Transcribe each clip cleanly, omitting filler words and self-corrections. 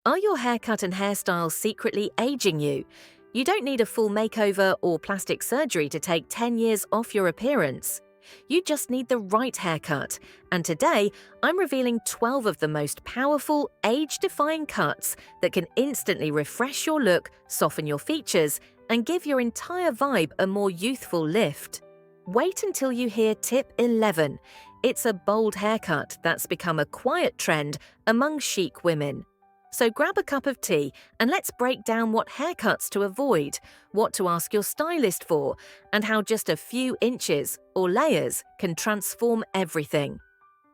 Are your haircut and hairstyle secretly aging you? You don't need a full makeover or plastic surgery to take 10 years off your appearance. You just need the right haircut. And today, I'm revealing 12 of the most powerful, age-defying cuts that can instantly refresh your look, soften your features, and give your entire vibe a more youthful lift. Wait until you hear tip 11. It's a bold haircut that's become a quiet trend among chic women. So grab a cup of tea and let's break down what haircuts to avoid, what to ask your stylist for, and how just a few inches or layers can transform everything.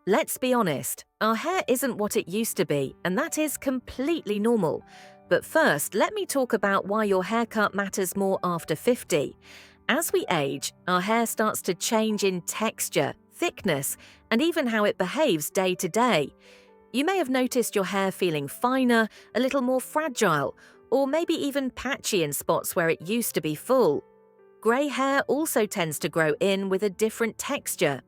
Let's be honest, our hair isn't what it used to be, and that is completely normal. But first, let me talk about why your haircut matters more after 50. As we age, our hair starts to change in texture, thickness, and even how it behaves day to day. You may have noticed your hair feeling finer, a little more fragile, or maybe even patchy in spots where it used to be full. Grey hair also tends to grow in with a different texture.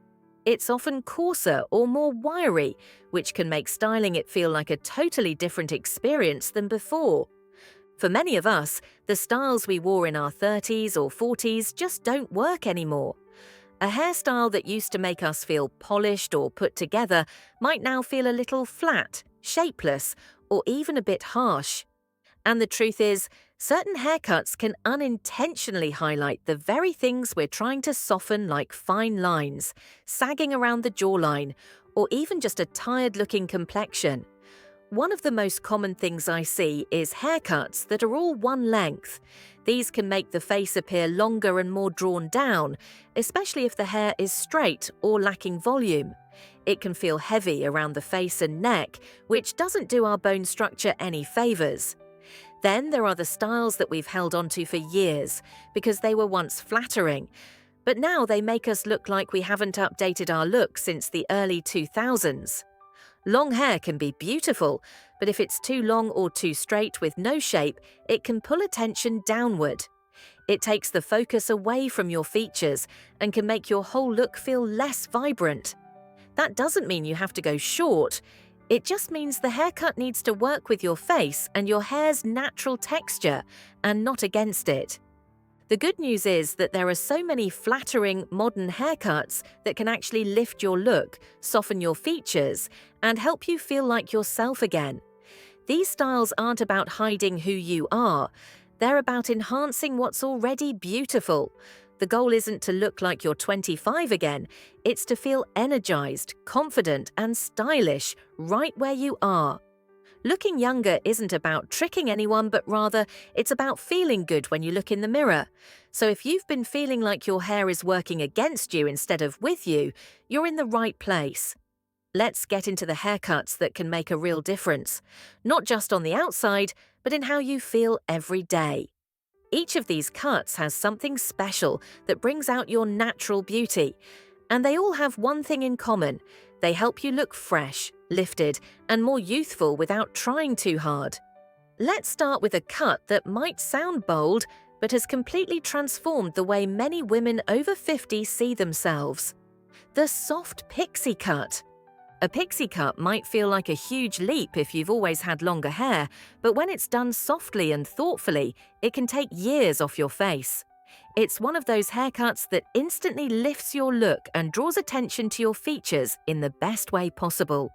It's often coarser or more wiry, which can make styling it feel like a totally different experience than before. For many of us, the styles we wore in our 30s or 40s just don't work anymore. A hairstyle that used to make us feel polished or put together might now feel a little flat, shapeless, or even a bit harsh. And the truth is, certain haircuts can unintentionally highlight the very things we're trying to soften, like fine lines, sagging around the jawline, or even just a tired-looking complexion. One of the most common things I see is haircuts that are all one length. These can make the face appear longer and more drawn down, especially if the hair is straight or lacking volume. It can feel heavy around the face and neck, which doesn't do our bone structure any favors. Then there are the styles that we've held onto for years because they were once flattering, but now they make us look like we haven't updated our look since the early 2000s. Long hair can be beautiful, but if it's too long or too straight with no shape, it can pull attention downward. It takes the focus away from your features and can make your whole look feel less vibrant. That doesn't mean you have to go short. It just means the haircut needs to work with your face and your hair's natural texture and not against it. The good news is that there are so many flattering, modern haircuts that can actually lift your look, soften your features, and help you feel like yourself again. These styles aren't about hiding who you are. They're about enhancing what's already beautiful. The goal isn't to look like you're 25 again. It's to feel energized, confident, and stylish right where you are. Looking younger isn't about tricking anyone, but rather it's about feeling good when you look in the mirror. So if you've been feeling like your hair is working against you instead of with you, you're in the right place. Let's get into the haircuts that can make a real difference, not just on the outside, but in how you feel every day. Each of these cuts has something special that brings out your natural beauty, and they all have one thing in common. They help you look fresh, lifted, and more youthful without trying too hard. Let's start with a cut that might sound bold, but has completely transformed the way many women over 50 see themselves. The soft pixie cut. A pixie cut might feel like a huge leap if you've always had longer hair, but when it's done softly and thoughtfully, it can take years off your face. It's one of those haircuts that instantly lifts your look and draws attention to your features in the best way possible.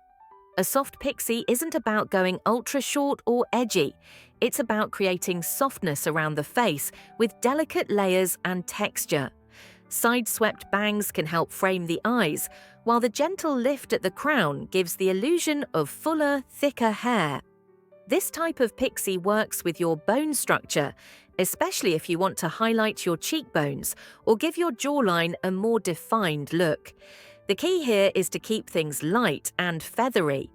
A soft pixie isn't about going ultra short or edgy. It's about creating softness around the face with delicate layers and texture. Side-swept bangs can help frame the eyes, while the gentle lift at the crown gives the illusion of fuller, thicker hair. This type of pixie works with your bone structure, especially if you want to highlight your cheekbones or give your jawline a more defined look. The key here is to keep things light and feathery.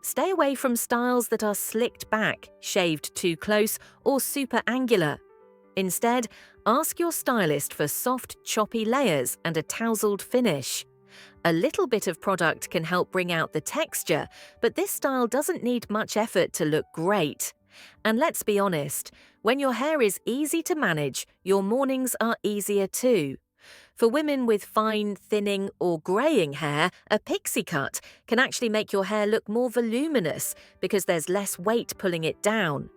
Stay away from styles that are slicked back, shaved too close, or super angular. Instead, ask your stylist for soft, choppy layers and a tousled finish. A little bit of product can help bring out the texture, but this style doesn't need much effort to look great. And let's be honest, when your hair is easy to manage, your mornings are easier too. For women with fine, thinning, or greying hair, a pixie cut can actually make your hair look more voluminous because there's less weight pulling it down.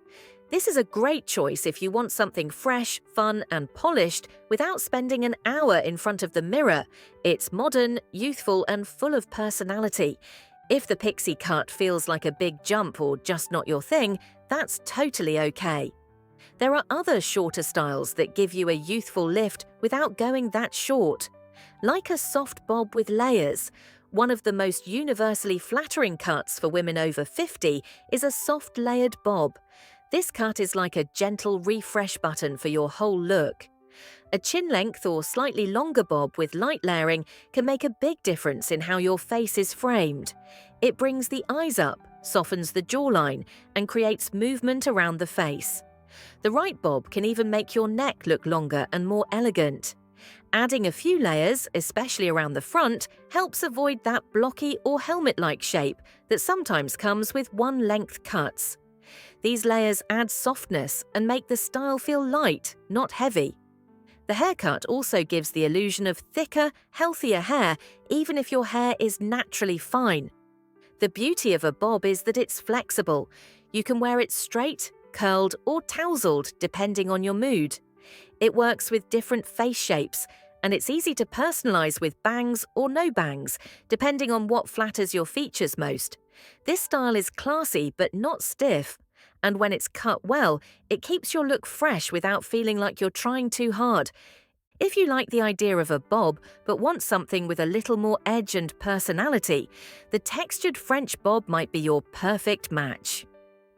This is a great choice if you want something fresh, fun, and polished without spending an hour in front of the mirror. It's modern, youthful, and full of personality. If the pixie cut feels like a big jump or just not your thing, that's totally okay. There are other shorter styles that give you a youthful lift without going that short. Like a soft bob with layers, one of the most universally flattering cuts for women over 50 is a soft layered bob. This cut is like a gentle refresh button for your whole look. A chin-length or slightly longer bob with light layering can make a big difference in how your face is framed. It brings the eyes up, softens the jawline, and creates movement around the face. The right bob can even make your neck look longer and more elegant. Adding a few layers, especially around the front, helps avoid that blocky or helmet-like shape that sometimes comes with one-length cuts. These layers add softness and make the style feel light, not heavy. The haircut also gives the illusion of thicker, healthier hair, even if your hair is naturally fine. The beauty of a bob is that it's flexible. You can wear it straight, curled, or tousled depending on your mood. It works with different face shapes, and it's easy to personalize with bangs or no bangs, depending on what flatters your features most. This style is classy but not stiff, and when it's cut well, it keeps your look fresh without feeling like you're trying too hard. If you like the idea of a bob but want something with a little more edge and personality, the textured French bob might be your perfect match.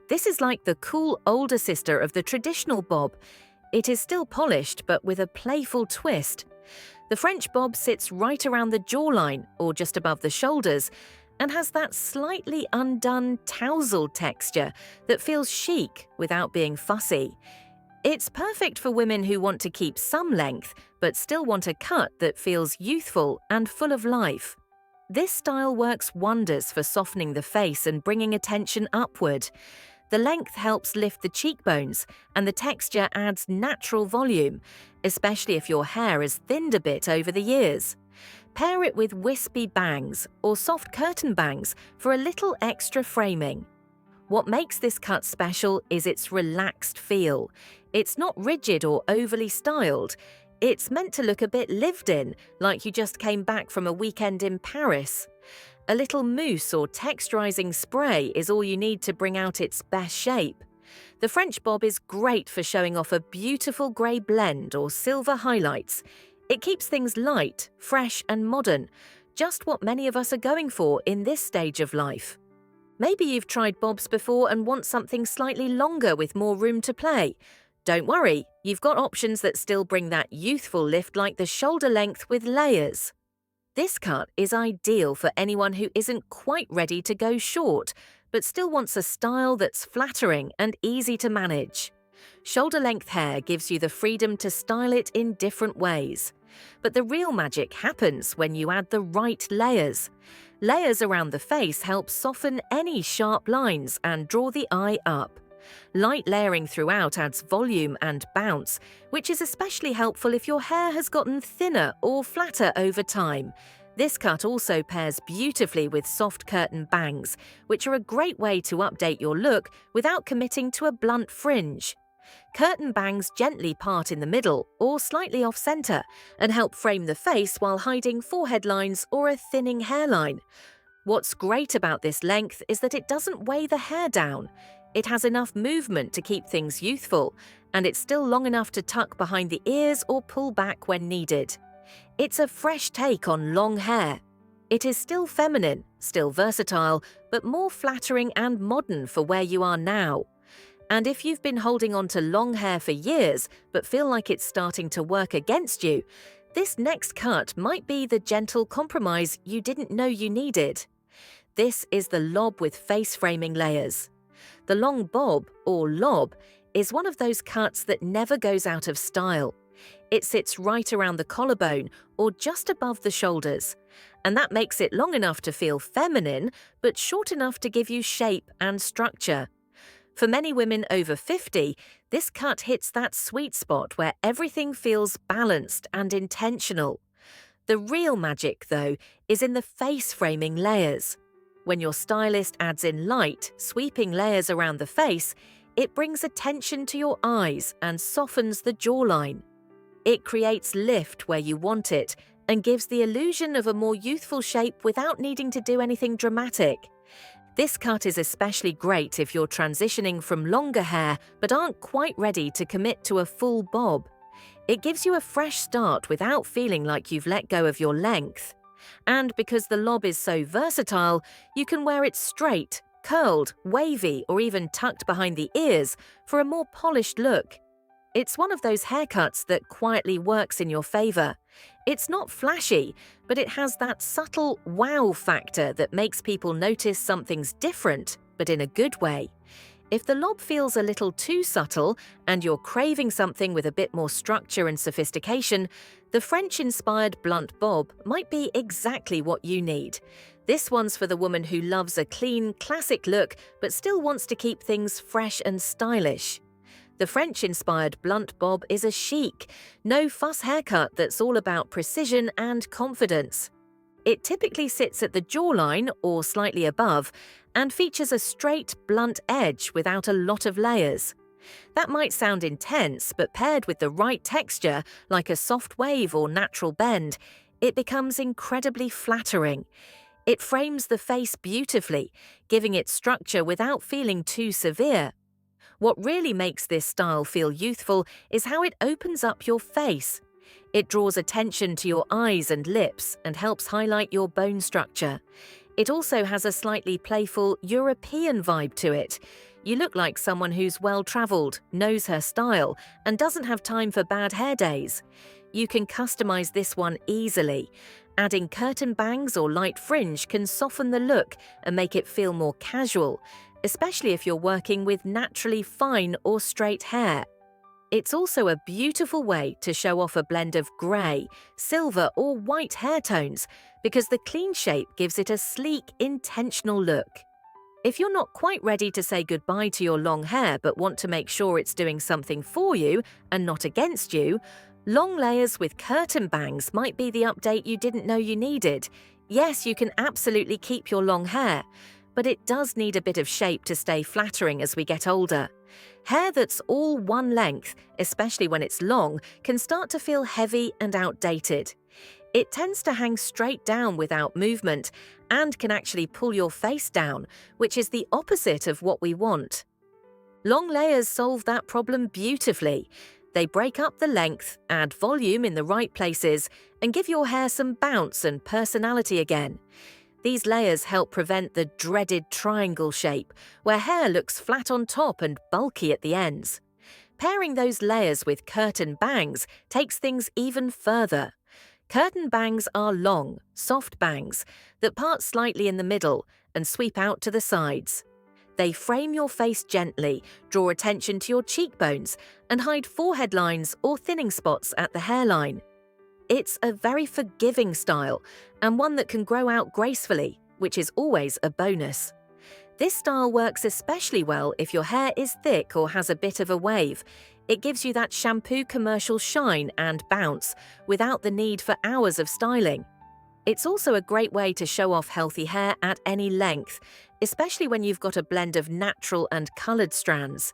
This is like the cool older sister of the traditional bob. It is still polished but with a playful twist. The French bob sits right around the jawline or just above the shoulders and has that slightly undone tousled texture that feels chic without being fussy. It's perfect for women who want to keep some length but still want a cut that feels youthful and full of life. This style works wonders for softening the face and bringing attention upward. The length helps lift the cheekbones, and the texture adds natural volume, especially if your hair has thinned a bit over the years. Pair it with wispy bangs or soft curtain bangs for a little extra framing. What makes this cut special is its relaxed feel. It's not rigid or overly styled. It's meant to look a bit lived in, like you just came back from a weekend in Paris. A little mousse or texturizing spray is all you need to bring out its best shape. The French bob is great for showing off a beautiful grey blend or silver highlights. It keeps things light, fresh and modern, just what many of us are going for in this stage of life. Maybe you've tried bobs before and want something slightly longer with more room to play. Don't worry, you've got options that still bring that youthful lift like the shoulder length with layers. This cut is ideal for anyone who isn't quite ready to go short, but still wants a style that's flattering and easy to manage. Shoulder-length hair gives you the freedom to style it in different ways. But the real magic happens when you add the right layers. Layers around the face help soften any sharp lines and draw the eye up. Light layering throughout adds volume and bounce, which is especially helpful if your hair has gotten thinner or flatter over time. This cut also pairs beautifully with soft curtain bangs, which are a great way to update your look without committing to a blunt fringe. Curtain bangs gently part in the middle or slightly off-center and help frame the face while hiding forehead lines or a thinning hairline. What's great about this length is that it doesn't weigh the hair down. It has enough movement to keep things youthful, and it's still long enough to tuck behind the ears or pull back when needed. It's a fresh take on long hair. It is still feminine, still versatile, but more flattering and modern for where you are now. And if you've been holding on to long hair for years but feel like it's starting to work against you, this next cut might be the gentle compromise you didn't know you needed. This is the lob with face framing layers. The long bob, or lob, is one of those cuts that never goes out of style. It sits right around the collarbone or just above the shoulders, and that makes it long enough to feel feminine but short enough to give you shape and structure. For many women over 50, this cut hits that sweet spot where everything feels balanced and intentional. The real magic, though, is in the face-framing layers. When your stylist adds in light, sweeping layers around the face, it brings attention to your eyes and softens the jawline. It creates lift where you want it and gives the illusion of a more youthful shape without needing to do anything dramatic. This cut is especially great if you're transitioning from longer hair but aren't quite ready to commit to a full bob. It gives you a fresh start without feeling like you've let go of your length. And because the lob is so versatile, you can wear it straight, curled, wavy, or even tucked behind the ears for a more polished look. It's one of those haircuts that quietly works in your favor. It's not flashy, but it has that subtle wow factor that makes people notice something's different, but in a good way. If the lob feels a little too subtle and you're craving something with a bit more structure and sophistication, the French-inspired blunt bob might be exactly what you need. This one's for the woman who loves a clean, classic look but still wants to keep things fresh and stylish. The French-inspired blunt bob is a chic, no-fuss haircut that's all about precision and confidence. It typically sits at the jawline or slightly above and features a straight, blunt edge without a lot of layers. That might sound intense, but paired with the right texture, like a soft wave or natural bend, it becomes incredibly flattering. It frames the face beautifully, giving it structure without feeling too severe. What really makes this style feel youthful is how it opens up your face. It draws attention to your eyes and lips and helps highlight your bone structure. It also has a slightly playful European vibe to it. You look like someone who's well-traveled, knows her style, and doesn't have time for bad hair days. You can customize this one easily. Adding curtain bangs or light fringe can soften the look and make it feel more casual, especially if you're working with naturally fine or straight hair. It's also a beautiful way to show off a blend of grey, silver or white hair tones because the clean shape gives it a sleek, intentional look. If you're not quite ready to say goodbye to your long hair but want to make sure it's doing something for you and not against you, long layers with curtain bangs might be the update you didn't know you needed. Yes, you can absolutely keep your long hair, but it does need a bit of shape to stay flattering as we get older. Hair that's all one length, especially when it's long, can start to feel heavy and outdated. It tends to hang straight down without movement and can actually pull your face down, which is the opposite of what we want. Long layers solve that problem beautifully. They break up the length, add volume in the right places, and give your hair some bounce and personality again. These layers help prevent the dreaded triangle shape, where hair looks flat on top and bulky at the ends. Pairing those layers with curtain bangs takes things even further. Curtain bangs are long, soft bangs that part slightly in the middle and sweep out to the sides. They frame your face gently, draw attention to your cheekbones, and hide forehead lines or thinning spots at the hairline. It's a very forgiving style and one that can grow out gracefully, which is always a bonus. This style works especially well if your hair is thick or has a bit of a wave. It gives you that shampoo commercial shine and bounce without the need for hours of styling. It's also a great way to show off healthy hair at any length, especially when you've got a blend of natural and coloured strands.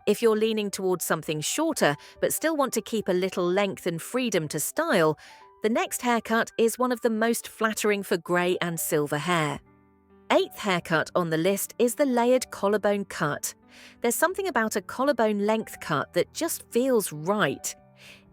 If you're leaning towards something shorter but still want to keep a little length and freedom to style, the next haircut is one of the most flattering for grey and silver hair. 8th haircut on the list is the layered collarbone cut. There's something about a collarbone length cut that just feels right.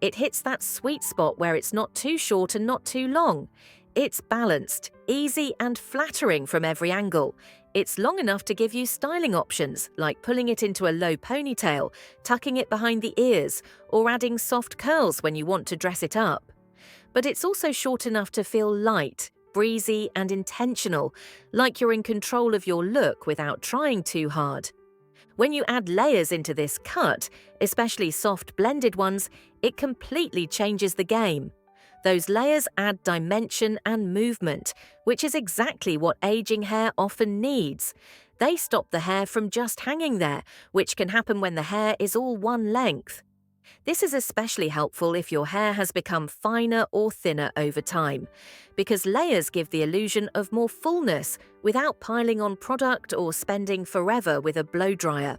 It hits that sweet spot where it's not too short and not too long. It's balanced, easy and flattering from every angle. It's long enough to give you styling options, like pulling it into a low ponytail, tucking it behind the ears, or adding soft curls when you want to dress it up. But it's also short enough to feel light, breezy and intentional, like you're in control of your look without trying too hard. When you add layers into this cut, especially soft blended ones, it completely changes the game. Those layers add dimension and movement, which is exactly what aging hair often needs. They stop the hair from just hanging there, which can happen when the hair is all one length. This is especially helpful if your hair has become finer or thinner over time, because layers give the illusion of more fullness without piling on product or spending forever with a blow dryer.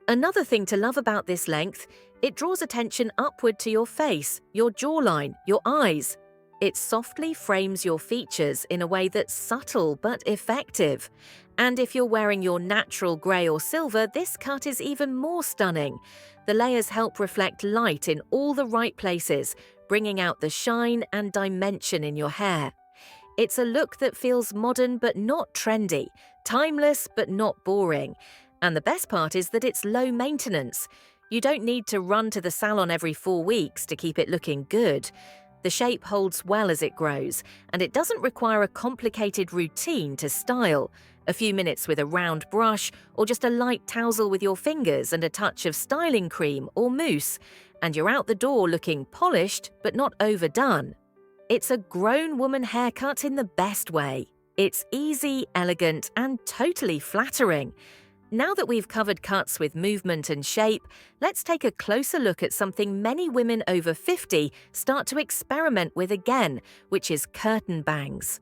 Another thing to love about this length, it draws attention upward to your face, your jawline, your eyes. It softly frames your features in a way that's subtle but effective. And if you're wearing your natural grey or silver, this cut is even more stunning. The layers help reflect light in all the right places, bringing out the shine and dimension in your hair. It's a look that feels modern but not trendy, timeless but not boring. And the best part is that it's low maintenance. You don't need to run to the salon every 4 weeks to keep it looking good. The shape holds well as it grows, and it doesn't require a complicated routine to style. A few minutes with a round brush, or just a light tousle with your fingers and a touch of styling cream or mousse, and you're out the door looking polished but not overdone. It's a grown woman haircut in the best way. It's easy, elegant, and totally flattering. Now that we've covered cuts with movement and shape, let's take a closer look at something many women over 50 start to experiment with again, which is curtain bangs.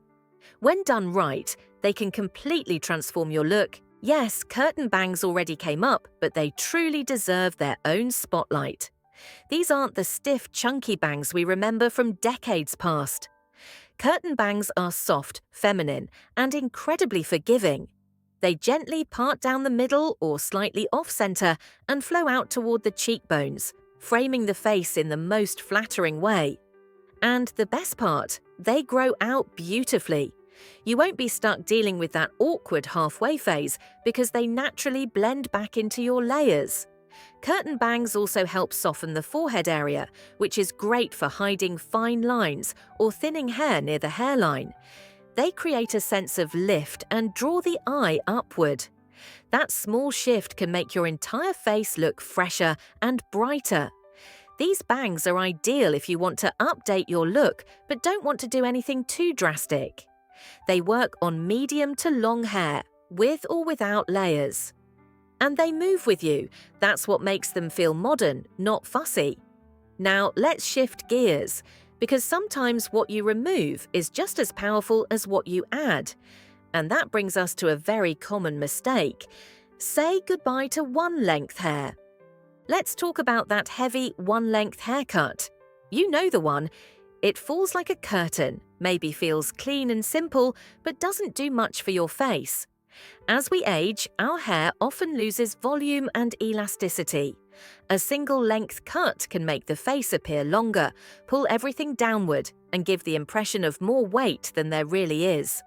When done right, they can completely transform your look. Yes, curtain bangs already came up, but they truly deserve their own spotlight. These aren't the stiff, chunky bangs we remember from decades past. Curtain bangs are soft, feminine, and incredibly forgiving. They gently part down the middle or slightly off-center and flow out toward the cheekbones, framing the face in the most flattering way. And the best part, they grow out beautifully. You won't be stuck dealing with that awkward halfway phase because they naturally blend back into your layers. Curtain bangs also help soften the forehead area, which is great for hiding fine lines or thinning hair near the hairline. They create a sense of lift and draw the eye upward. That small shift can make your entire face look fresher and brighter. These bangs are ideal if you want to update your look but don't want to do anything too drastic. They work on medium to long hair, with or without layers. And they move with you. That's what makes them feel modern, not fussy. Now let's shift gears, because sometimes what you remove is just as powerful as what you add. And that brings us to a very common mistake. Say goodbye to one-length hair. Let's talk about that heavy one-length haircut. You know the one. It falls like a curtain, maybe feels clean and simple, but doesn't do much for your face. As we age, our hair often loses volume and elasticity. A single-length cut can make the face appear longer, pull everything downward, and give the impression of more weight than there really is.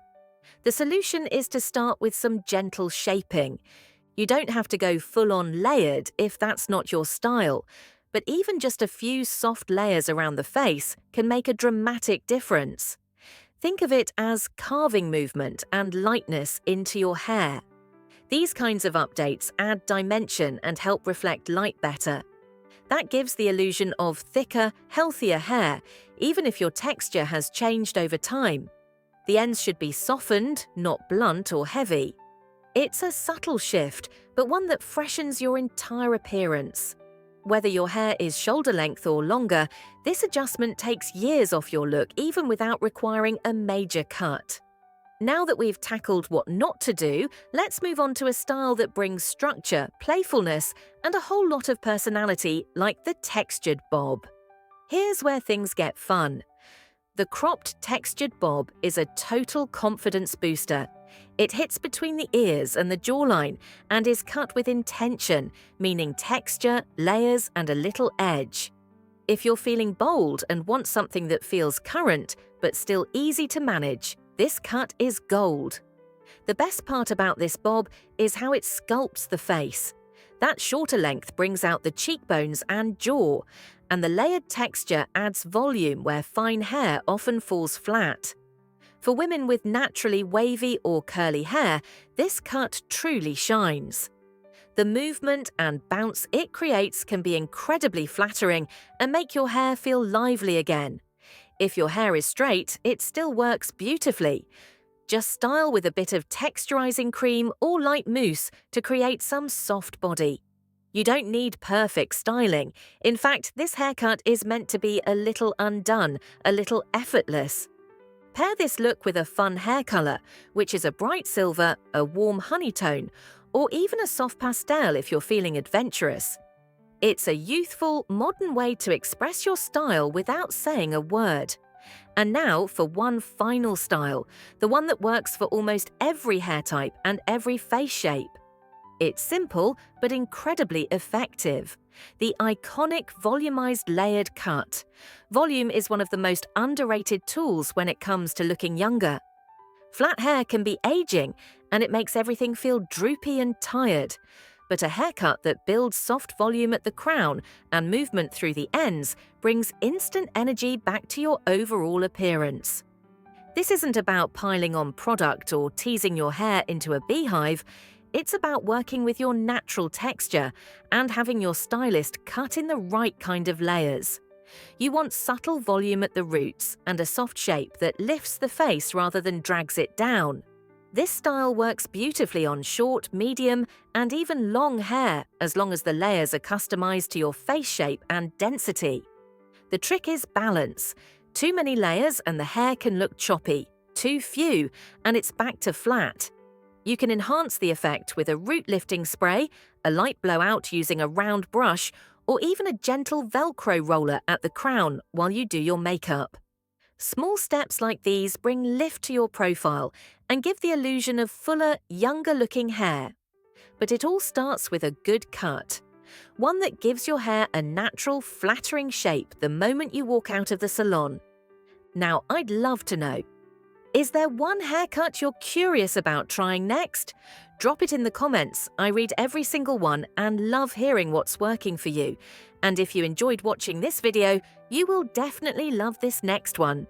The solution is to start with some gentle shaping. You don't have to go full-on layered if that's not your style, but even just a few soft layers around the face can make a dramatic difference. Think of it as carving movement and lightness into your hair. These kinds of updates add dimension and help reflect light better. That gives the illusion of thicker, healthier hair, even if your texture has changed over time. The ends should be softened, not blunt or heavy. It's a subtle shift, but one that freshens your entire appearance. Whether your hair is shoulder length or longer, this adjustment takes years off your look even without requiring a major cut. Now that we've tackled what not to do, let's move on to a style that brings structure, playfulness, and a whole lot of personality, like the textured bob. Here's where things get fun. The cropped textured bob is a total confidence booster. It hits between the ears and the jawline and is cut with intention, meaning texture, layers, and a little edge. If you're feeling bold and want something that feels current but still easy to manage, this cut is gold. The best part about this bob is how it sculpts the face. That shorter length brings out the cheekbones and jaw, and the layered texture adds volume where fine hair often falls flat. For women with naturally wavy or curly hair, this cut truly shines. The movement and bounce it creates can be incredibly flattering and make your hair feel lively again. If your hair is straight, it still works beautifully. Just style with a bit of texturizing cream or light mousse to create some soft body. You don't need perfect styling. In fact, this haircut is meant to be a little undone, a little effortless. Pair this look with a fun hair color, which is a bright silver, a warm honey tone, or even a soft pastel if you're feeling adventurous. It's a youthful, modern way to express your style without saying a word. And now for one final style, the one that works for almost every hair type and every face shape. It's simple, but incredibly effective. The iconic volumized layered cut. Volume is one of the most underrated tools when it comes to looking younger. Flat hair can be aging, and it makes everything feel droopy and tired. But a haircut that builds soft volume at the crown and movement through the ends brings instant energy back to your overall appearance. This isn't about piling on product or teasing your hair into a beehive. It's about working with your natural texture and having your stylist cut in the right kind of layers. You want subtle volume at the roots and a soft shape that lifts the face rather than drags it down. This style works beautifully on short, medium, and even long hair, as long as the layers are customized to your face shape and density. The trick is balance. Too many layers and the hair can look choppy. Too few, and it's back to flat. You can enhance the effect with a root-lifting spray, a light blowout using a round brush, or even a gentle Velcro roller at the crown while you do your makeup. Small steps like these bring lift to your profile and give the illusion of fuller, younger-looking hair. But it all starts with a good cut. One that gives your hair a natural, flattering shape the moment you walk out of the salon. Now, I'd love to know, is there one haircut you're curious about trying next? Drop it in the comments. I read every single one and love hearing what's working for you. And if you enjoyed watching this video, you will definitely love this next one.